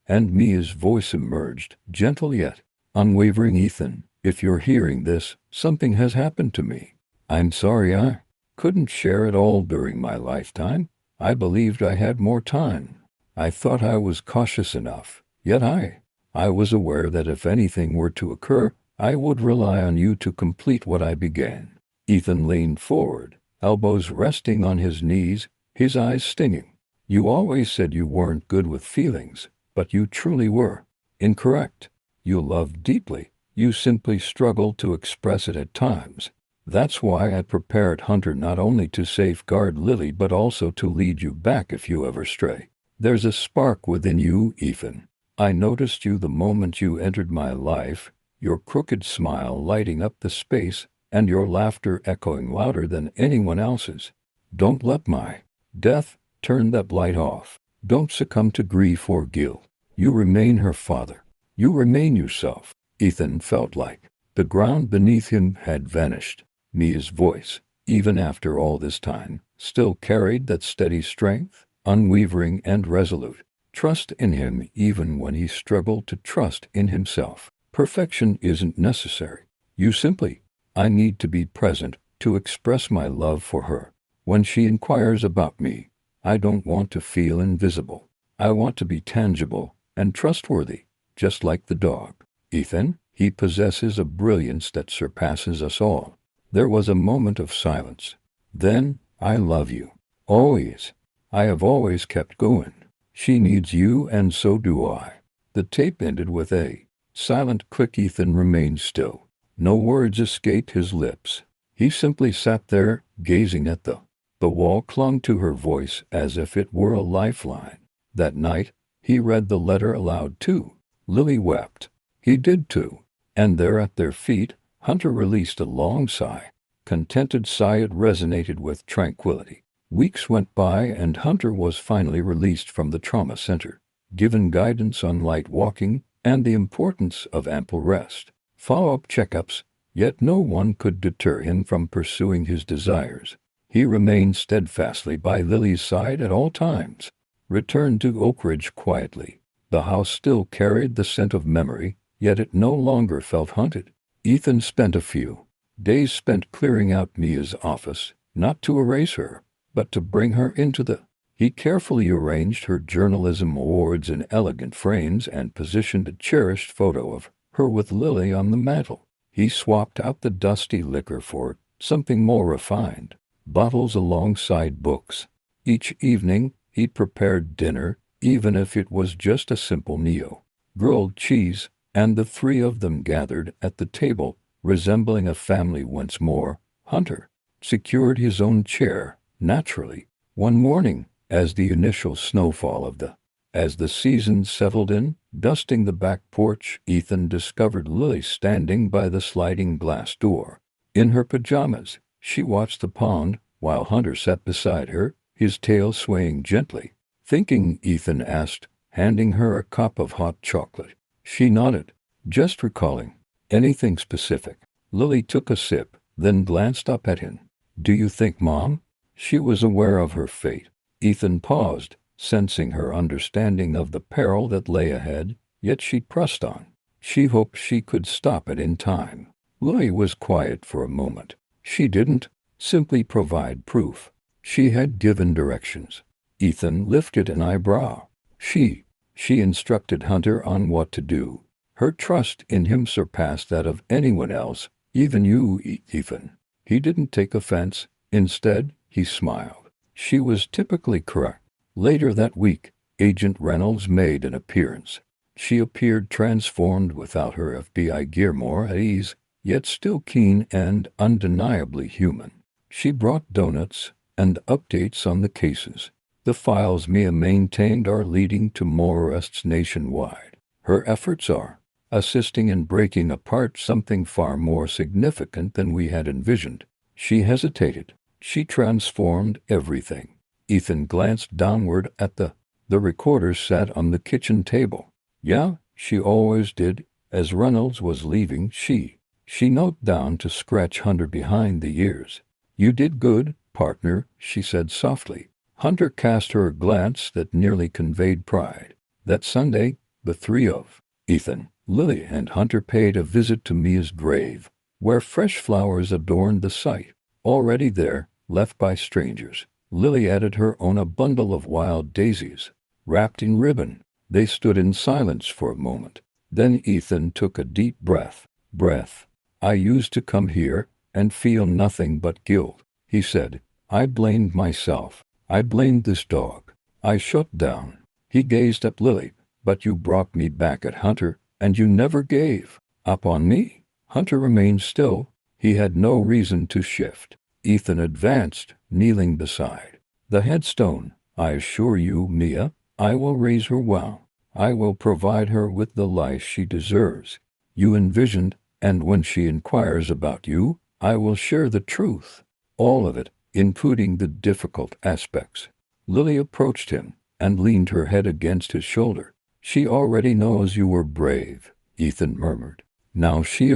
Speaker 1: and Mia's voice emerged, gentle yet unwavering. "Ethan, if you're hearing this, something has happened to me. I'm sorry I couldn't share it all during my lifetime. I believed I had more time. I thought I was cautious enough, yet I was aware that if anything were to occur, I would rely on you to complete what I began." Ethan leaned forward, elbows resting on his knees, his eyes stinging. "You always said you weren't good with feelings, but you truly were. Incorrect. You loved deeply. You simply struggled to express it at times. That's why I prepared Hunter not only to safeguard Lily but also to lead you back if you ever stray. There's a spark within you, Ethan. I noticed you the moment you entered my life, your crooked smile lighting up the space, and your laughter echoing louder than anyone else's. Don't let my death turn that light off. Don't succumb to grief or guilt. You remain her father. You remain yourself." Ethan felt like the ground beneath him had vanished. Mia's voice, even after all this time, still carried that steady strength, unwavering and resolute. Trust in him even when he struggled to trust in himself. Perfection isn't necessary. You simply, I need to be present to express my love for her. When she inquires about me, I don't want to feel invisible. I want to be tangible and trustworthy, just like the dog. Ethan, he possesses a brilliance that surpasses us all. There was a moment of silence. Then, "I love you. Always. I have always kept going. She needs you and so do I." The tape ended with a silent click. Ethan remained still. No words escaped his lips. He simply sat there, gazing at the wall. Clung to her voice as if it were a lifeline. That night, he read the letter aloud too. Lily wept. He did too. And there at their feet, Hunter released a long sigh. Contented sigh. It resonated with tranquility. Weeks went by and Hunter was finally released from the trauma center, given guidance on light walking and the importance of ample rest. Follow-up checkups, yet no one could deter him from pursuing his desires. He remained steadfastly by Lily's side at all times. Returned to Oak Ridge quietly. The house still carried the scent of memory, yet it no longer felt haunted. Ethan spent a few days spent clearing out Mia's office, not to erase her, but to bring her into the. He carefully arranged her journalism awards in elegant frames and positioned a cherished photo of her with Lily on the mantel. He swapped out the dusty liquor for something more refined, bottles alongside books. Each evening, he prepared dinner, even if it was just a simple grilled cheese, and the three of them gathered at the table, resembling a family once more. Hunter secured his own chair, naturally. One morning, as the initial snowfall as the season settled in, dusting the back porch, Ethan discovered Lily standing by the sliding glass door. In her pajamas, she watched the pond, while Hunter sat beside her, his tail swaying gently. "Thinking?" Ethan asked, handing her a cup of hot chocolate. She nodded. "Just recalling." "Anything specific?" Lily took a sip, then glanced up at him. "Do you think Mom?" She was aware of her fate. Ethan paused, sensing her understanding of the peril that lay ahead, yet she pressed on. She hoped she could stop it in time. Lily was quiet for a moment. She didn't simply provide proof. She had given directions. Ethan lifted an eyebrow. She instructed Hunter on what to do. Her trust in him surpassed that of anyone else, even you, Ethan. He didn't take offense. Instead, he smiled. She was typically correct. Later that week, Agent Reynolds made an appearance. She appeared transformed without her FBI gear, more at ease, yet still keen and undeniably human. She brought donuts and updates on the cases. The files Mia maintained are leading to more arrests nationwide. Her efforts are assisting in breaking apart something far more significant than we had envisioned. She hesitated. She transformed everything. Ethan glanced downward at the recorder sat on the kitchen table. Yeah, she always did. As Reynolds was leaving, she knelt down to scratch Hunter behind the ears. "You did good, partner," she said softly. Hunter cast her a glance that nearly conveyed pride. That Sunday, the three of Ethan, Lily, and Hunter paid a visit to Mia's grave, where fresh flowers adorned the site. Already there, left by strangers, Lily added her own a bundle of wild daisies, wrapped in ribbon. They stood in silence for a moment. Then Ethan took a deep breath. "I used to come here and feel nothing but guilt," he said. "I blamed myself. I blamed this dog. I shut down." He gazed at Lily. "But you brought me back at Hunter, and you never gave up on me." Hunter remained still. He had no reason to shift. Ethan advanced, kneeling beside the headstone. "I assure you, Mia, I will raise her well. I will provide her with the life she deserves. You envisioned, and when she inquires about you, I will share the truth. All of it, including the difficult aspects." Lily approached him and leaned her head against his shoulder. "She already knows you were brave," Ethan murmured. Now she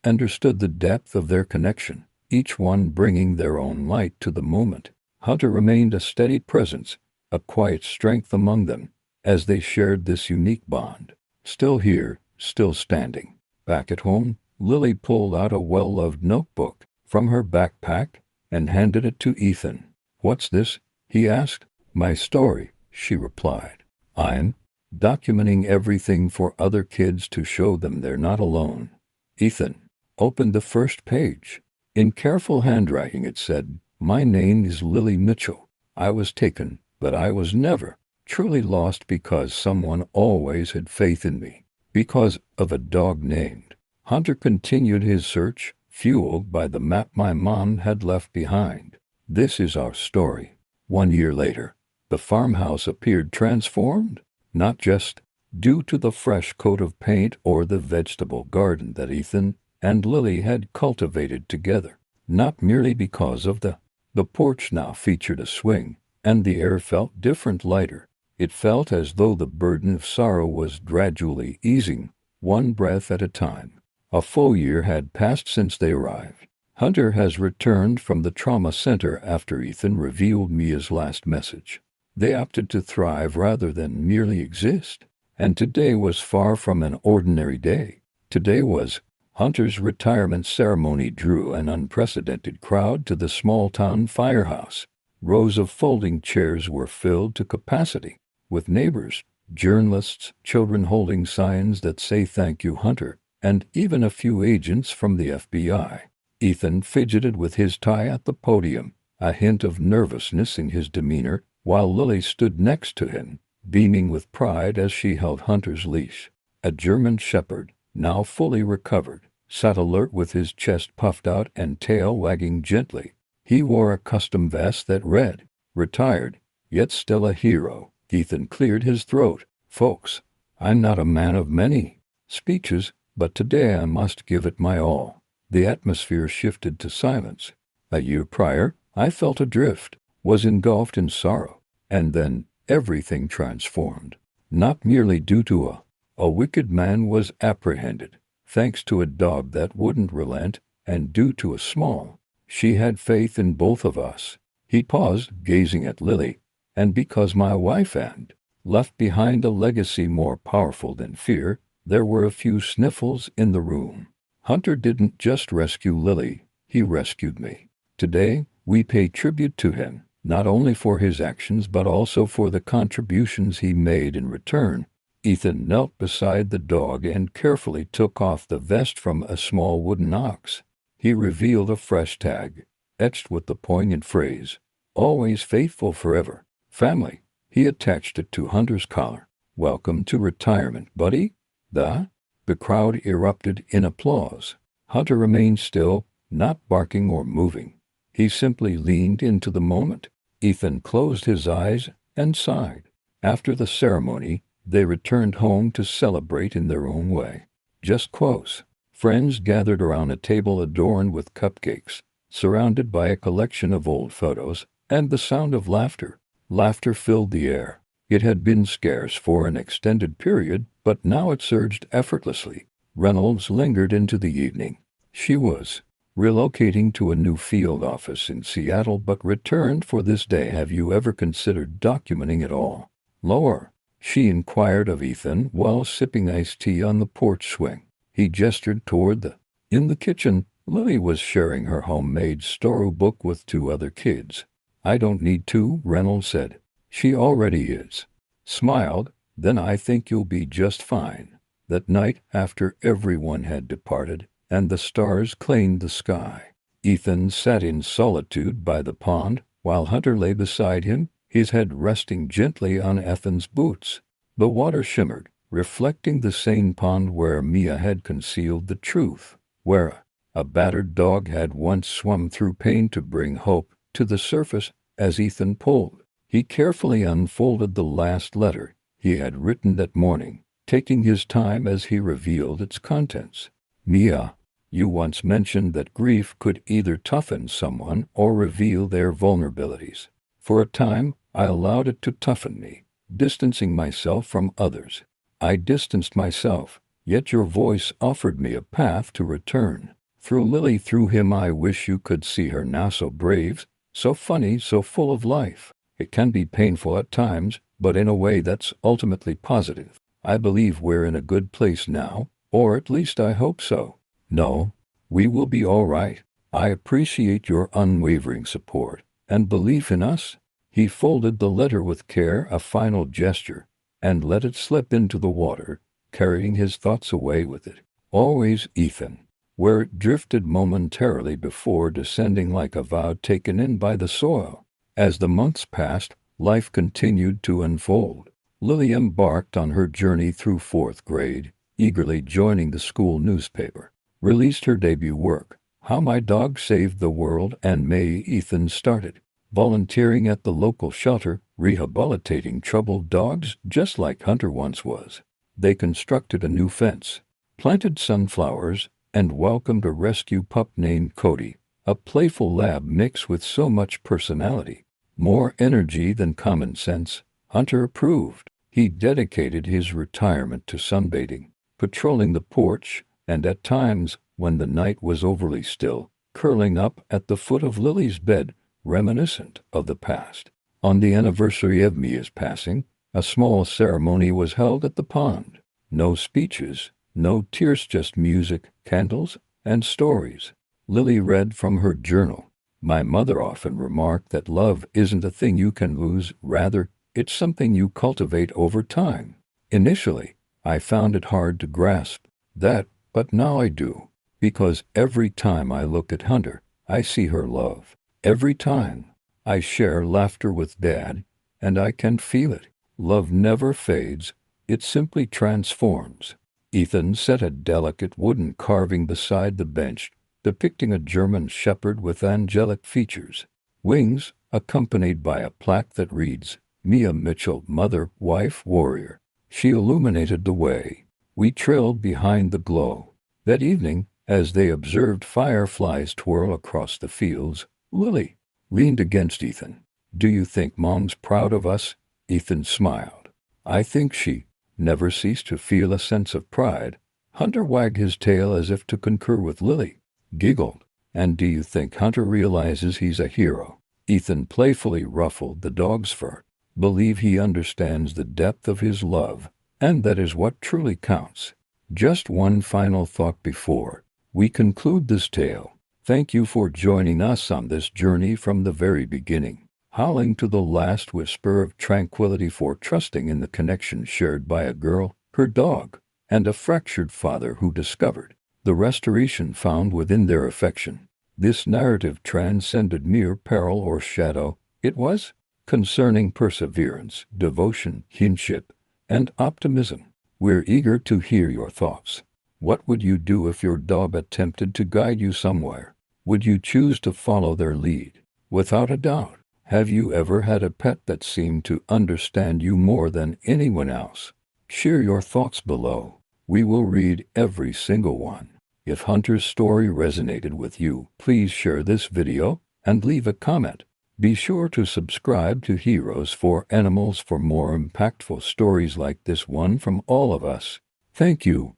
Speaker 1: understood the depth of their connection, each one bringing their own light to the moment. Hunter remained a steady presence, a quiet strength among them, as they shared this unique bond. Still here, still standing. Back at home, Lily pulled out a well-loved notebook from her backpack and handed it to Ethan. "What's this?" he asked. "My story," she replied. "I'm documenting everything for other kids to show them they're not alone." Ethan opened the first page. In careful handwriting it said, "My name is Lily Mitchell. I was taken, but I was never truly lost because someone always had faith in me. Because of a dog named." Hunter continued his search, fueled by the map my mom had left behind. This is our story. 1 year later, the farmhouse appeared transformed, not just due to the fresh coat of paint or the vegetable garden that Ethan and Lily had cultivated together. Not merely because of the porch now featured a swing, and the air felt different, lighter. It felt as though the burden of sorrow was gradually easing, one breath at a time. A full year had passed since they arrived. Hunter has returned from the trauma center after Ethan revealed Mia's last message. They opted to thrive rather than merely exist. And today was far from an ordinary day. Today was Hunter's retirement ceremony drew an unprecedented crowd to the small-town firehouse. Rows of folding chairs were filled to capacity, with neighbors, journalists, children holding signs that say "Thank you, Hunter," and even a few agents from the FBI. Ethan fidgeted with his tie at the podium, a hint of nervousness in his demeanor, while Lily stood next to him, beaming with pride as she held Hunter's leash. A German shepherd, now fully recovered, sat alert with his chest puffed out and tail wagging gently. He wore a custom vest that read, "Retired, yet still a hero." Ethan cleared his throat. "Folks, I'm not a man of many speeches, but today I must give it my all." The atmosphere shifted to silence. A year prior, I felt adrift, was engulfed in sorrow, and then everything transformed. Not merely due to a wicked man was apprehended, thanks to a dog that wouldn't relent, and due to a small. She had faith in both of us. He paused, gazing at Lily, and because my wife and left behind a legacy more powerful than fear, there were a few sniffles in the room. Hunter didn't just rescue Lily, he rescued me. Today, we pay tribute to him, not only for his actions but also for the contributions he made in return. Ethan knelt beside the dog and carefully took off the vest from a small wooden ox. He revealed a fresh tag, etched with the poignant phrase, "Always faithful forever. Family." He attached it to Hunter's collar. "Welcome to retirement, buddy." The crowd erupted in applause. Hunter remained still, not barking or moving. He simply leaned into the moment. Ethan closed his eyes and sighed. After the ceremony, they returned home to celebrate in their own way. Just close. Friends gathered around a table adorned with cupcakes, surrounded by a collection of old photos, and the sound of laughter. Laughter filled the air. It had been scarce for an extended period, but now it surged effortlessly. Reynolds lingered into the evening. She was relocating to a new field office in Seattle but returned for this day. Have you ever considered documenting it all? Lower, she inquired of Ethan while sipping iced tea on the porch swing. He gestured toward in the kitchen. Lily was sharing her homemade storybook with two other kids. I don't need to, Reynolds said. She already is. Smiled, then I think you'll be just fine. That night, after everyone had departed, and the stars claimed the sky, Ethan sat in solitude by the pond, while Hunter lay beside him, his head resting gently on Ethan's boots. The water shimmered, reflecting the same pond where Mia had concealed the truth, where a battered dog had once swum through pain to bring hope to the surface. As Ethan pulled, he carefully unfolded the last letter he had written that morning, taking his time as he revealed its contents. Mia, you once mentioned that grief could either toughen someone or reveal their vulnerabilities. For a time, I allowed it to toughen me, distancing myself from others. I distanced myself, yet your voice offered me a path to return. Through Lily, through him. I wish you could see her now, so brave, so funny, so full of life. It can be painful at times, but in a way that's ultimately positive. I believe we're in a good place now, or at least I hope so. No, we will be all right. I appreciate your unwavering support and belief in us. He folded the letter with care, a final gesture, and let it slip into the water, carrying his thoughts away with it. Always, Ethan. Where it drifted momentarily before descending like a vow taken in by the soil. As the months passed, life continued to unfold. Lily embarked on her journey through 4th grade, eagerly joining the school newspaper. Released her debut work, How My Dog Saved the World, and May. Ethan started volunteering at the local shelter, rehabilitating troubled dogs just like Hunter once was. They constructed a new fence, planted sunflowers, and welcomed a rescue pup named Cody, a playful lab mix with so much personality, more energy than common sense. Hunter approved. He dedicated his retirement to sunbathing, patrolling the porch, and at times, when the night was overly still, curling up at the foot of Lily's bed, reminiscent of the past. On the anniversary of Mia's passing, a small ceremony was held at the pond. No speeches, no tears, just music, candles, and stories. Lily read from her journal. My mother often remarked that love isn't a thing you can lose, rather, it's something you cultivate over time. Initially, I found it hard to grasp that, but now I do. Because every time I look at Hunter, I see her love. Every time I share laughter with Dad, and I can feel it. Love never fades, it simply transforms. Ethan set a delicate wooden carving beside the bench, depicting a German shepherd with angelic features. Wings, accompanied by a plaque that reads, Mia Mitchell, Mother, Wife, Warrior. She illuminated the way. We trailed behind the glow. That evening, as they observed fireflies twirl across the fields, Lily leaned against Ethan. Do you think Mom's proud of us? Ethan smiled. I think she never ceased to feel a sense of pride. Hunter wagged his tail as if to concur with Lily, giggled. And do you think Hunter realizes he's a hero? Ethan playfully ruffled the dog's fur. Believe he understands the depth of his love, and that is what truly counts. Just one final thought before we conclude this tale. Thank you for joining us on this journey from the very beginning, howling to the last whisper of tranquility, for trusting in the connection shared by a girl, her dog, and a fractured father who discovered the restoration found within their affection. This narrative transcended mere peril or shadow. It was concerning perseverance, devotion, kinship, and optimism. We're eager to hear your thoughts. What would you do if your dog attempted to guide you somewhere? Would you choose to follow their lead? Without a doubt. Have you ever had a pet that seemed to understand you more than anyone else? Share your thoughts below. We will read every single one. If Hunter's story resonated with you, please share this video and leave a comment. Be sure to subscribe to Heroes for Animals for more impactful stories like this one from all of us. Thank you.